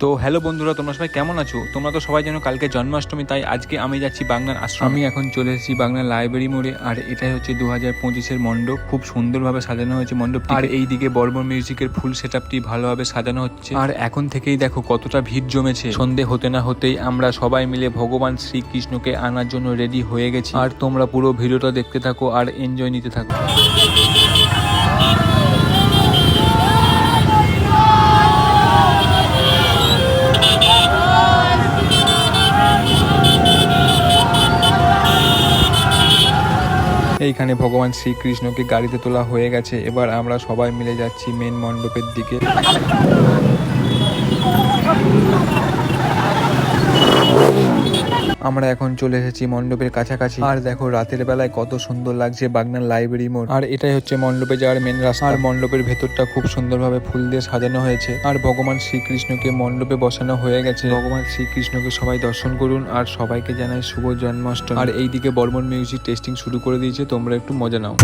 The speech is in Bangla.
তো হ্যালো বন্ধুরা, তোমরা সবাই কেমন আছো? তোমরা তো সবাই জানো কালকে জন্মাষ্টমী, তাই আজকে আমি যাচ্ছি বাগনান আশ্রম। আমি এখন চলে এসেছি বাগনান লাইব্রেরি মোড়ে, আর এটাই হচ্ছে 2025-এর মণ্ডপ। খুব সুন্দরভাবে সাজানো হয়েছে মণ্ডপটি, আর এইদিকে বর্মন মিউজিকের ফুল সেটআপটি ভালোভাবে সাজানো হচ্ছে। আর এখন থেকেই দেখো কতটা ভিড় জমেছে। সন্ধে হতে না হতেই আমরা সবাই মিলে ভগবান শ্রীকৃষ্ণকে আনার জন্য রেডি হয়ে গেছি। আর তোমরা পুরো ভিডিওটা দেখতে থাকো আর এনজয় নিতে থাকো। এইখানে ভগবান শ্রীকৃষ্ণকে গাড়িতে তোলা হয়ে গেছে। এবার আমরা সবাই মিলে যাচ্ছি মেন মণ্ডপের দিকে। আমরা এখন চলে এসেছি মণ্ডপের কাছাকাছি, আর দেখো রাতের বেলায় কত সুন্দর লাগছে বাগনান লাইব্রেরি মোড়। আর এটাই হচ্ছে মণ্ডপে যাওয়ার মেন রাস্তা। আর মণ্ডপের ভেতরটা খুব সুন্দরভাবে ফুল দিয়ে সাজানো হয়েছে, আর ভগবান শ্রীকৃষ্ণকে মণ্ডপে বসানো হয়ে গেছে। ভগবান শ্রীকৃষ্ণকে সবাই দর্শন করুন, আর সবাইকে জানাই শুভ জন্মাষ্টমী। আর এইদিকে বর্মন মিউজিক টেস্টিং শুরু করে দিয়েছে, তোমরা একটু মজা নাও।